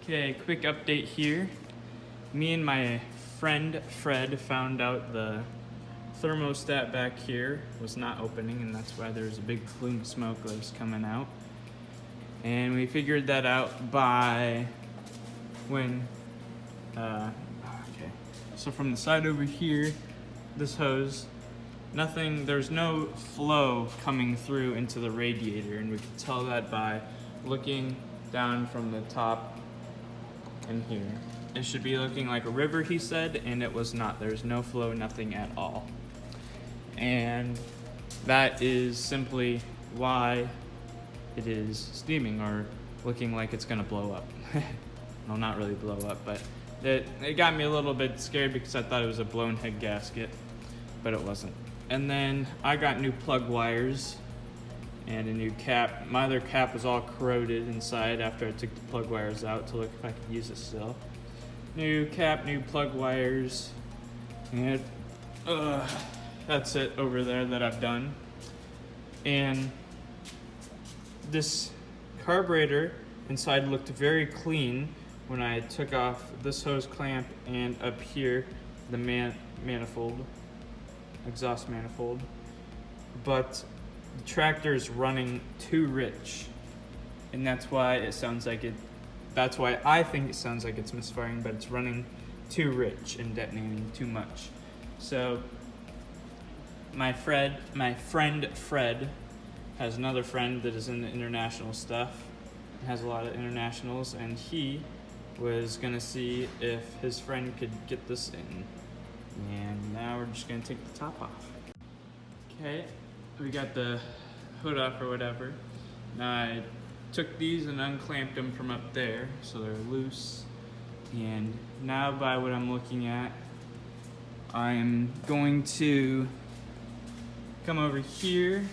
Okay, quick update here. Me and my friend Fred found out the thermostat back here was not opening, and that's why there's a big plume of smoke that was coming out. And we figured that out by when, so from the side over here, this hose, there's no flow coming through into the radiator, and we could tell that by looking down from the top in here. It should be looking like a river, he said, and it was not. There's no flow, nothing at all. And that is simply why it is steaming or looking like it's gonna blow up. Well, not really blow up, but it got me a little bit scared because I thought it was a blown head gasket, but it wasn't. And then I got new plug wires and a new cap. My other cap was all corroded inside after I took the plug wires out to look if I could use it still. New cap, new plug wires, and that's it over there that I've done. And this carburetor inside looked very clean when I took off this hose clamp and up here the manifold, exhaust manifold, but the tractor is running too rich, and that's why it sounds like it. That's why I think it sounds like it's misfiring, but it's running too rich and detonating too much. So my friend Fred has another friend that is in the international stuff, has a lot of internationals, and he was gonna see if his friend could get this in. And now we're just gonna take the top off. Okay, we got the hood off or whatever. Now I took these and unclamped them from up there, so they're loose. And now by what I'm looking at, I'm going to come over here,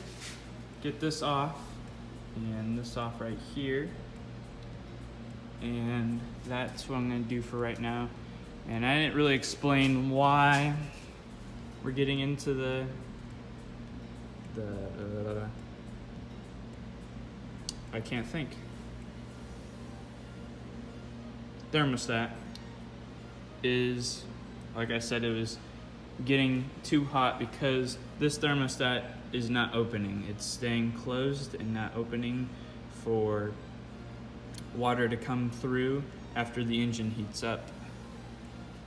get this off, and this off right here. And that's what I'm gonna do for right now. And I didn't really explain why we're getting into the I can't think. Thermostat is, like I said, it was getting too hot because this thermostat is not opening. It's staying closed and not opening for water to come through after the engine heats up.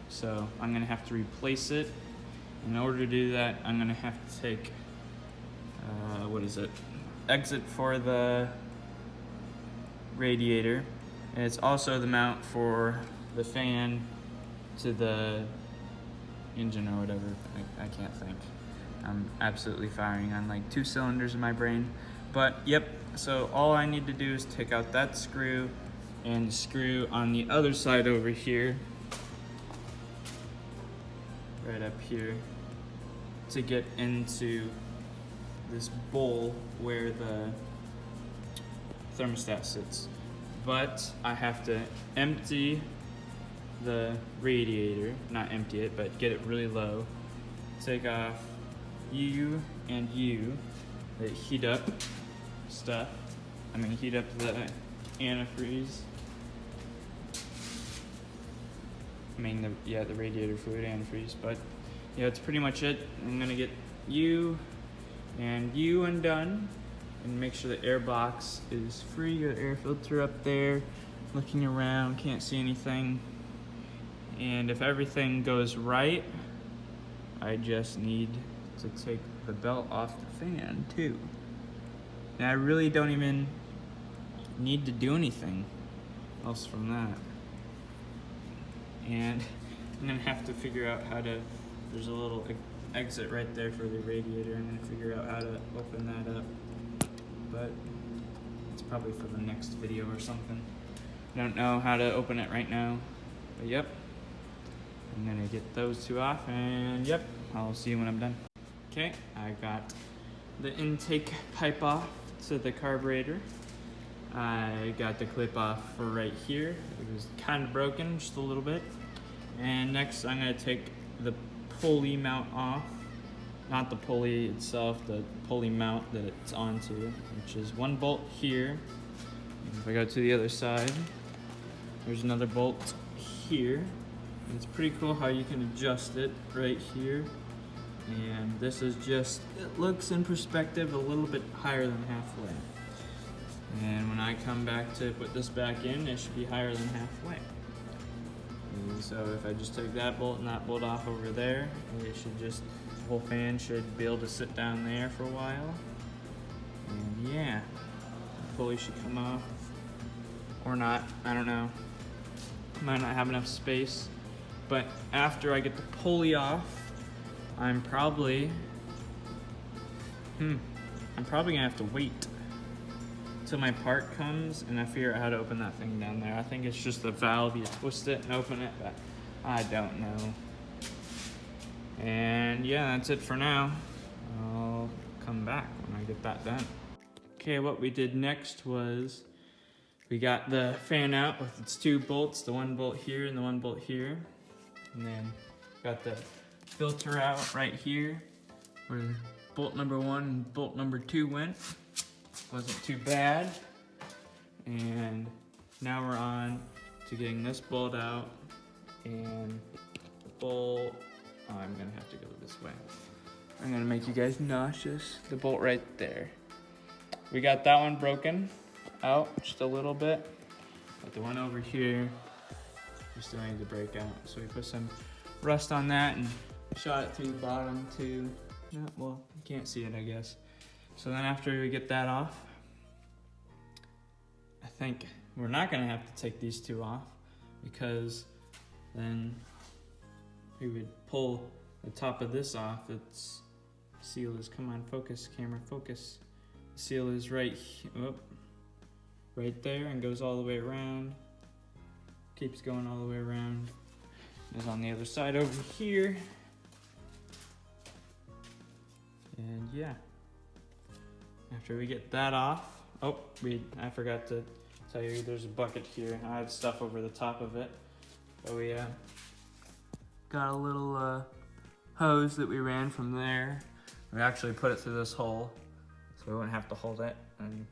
So I'm gonna have to replace it. In order to do that, I'm gonna have to take, exit for the radiator. And it's also the mount for the fan to the engine or whatever. I can't think. I'm absolutely firing on like 2 cylinders in my brain. But yep, so all I need to do is take out that screw and screw on the other side over here, right up here, to get into this bowl where the thermostat sits. But I have to empty the radiator, not empty it, but get it really low. Take off U and U that heat up stuff. Heat up the antifreeze. The radiator fluid antifreeze, but yeah, that's pretty much it. I'm gonna get U and U undone and make sure the air box is free. Got air filter up there, looking around, can't see anything. And if everything goes right, I just need to take the belt off the fan too. And I really don't even need to do anything else from that. And I'm gonna have to figure out how to, there's a little exit right there for the radiator. I'm gonna figure out how to open that up. But it's probably for the next video or something. I don't know how to open it right now. But yep, I'm gonna get those two off, and yep, I'll see you when I'm done. Okay, I got the intake pipe off to the carburetor. I got the clip off for right here. It was kind of broken, just a little bit. And next I'm gonna take the pulley mount off. Not the pulley itself, the pulley mount that it's onto, which is 1 bolt here. And if I go to the other side, There's another bolt here. It's pretty cool how you can adjust it right here. And this is just, it looks in perspective a little bit higher than halfway. And when I come back to put this back in, it should be higher than halfway. And so if I just take that bolt and that bolt off over there, it should just, the whole fan should be able to sit down there for a while. And yeah, the pulley should come off. Or not, I don't know. Might not have enough space. But after I get the pulley off, I'm probably gonna have to wait till my part comes and I figure out how to open that thing down there. I think it's just the valve, you twist it and open it, but I don't know. And yeah, that's it for now. I'll come back when I get that done. Okay, what we did next was we got the fan out with its 2 bolts, the 1 bolt here and the 1 bolt here. And then got the filter out right here where bolt number 1 and bolt number 2 went. Wasn't too bad. And now we're on to getting this bolt out and the bolt, oh, I'm gonna have to go this way. I'm gonna make you guys nauseous. The bolt right there. We got that one broken out just a little bit, but the one over here, we still need to break out. So we put some rust on that and shot it through the bottom too. Well, you can't see it, I guess. So then after we get that off, I think we're not gonna have to take these 2 off because then we would pull the top of this off. Its seal is, come on, focus, camera, focus. The seal is right there and goes all the way around. Keeps going all the way around. Is on the other side over here. And yeah, after we get that off, I forgot to tell you there's a bucket here. I had stuff over the top of it. But we got a little hose that we ran from there. We actually put it through this hole so we wouldn't have to hold it and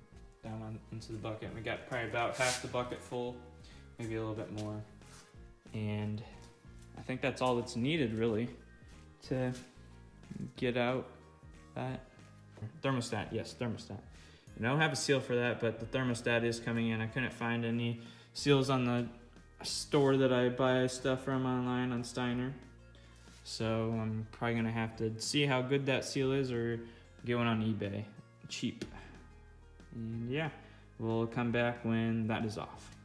down into the bucket. We got probably about half the bucket full, maybe a little bit more. And I think that's all that's needed really to get out that thermostat. Yes, thermostat. And I don't have a seal for that, but the thermostat is coming in. I couldn't find any seals on the store that I buy stuff from online on Steiner. So I'm probably gonna have to see how good that seal is or get one on eBay, cheap. And yeah, we'll come back when that is off.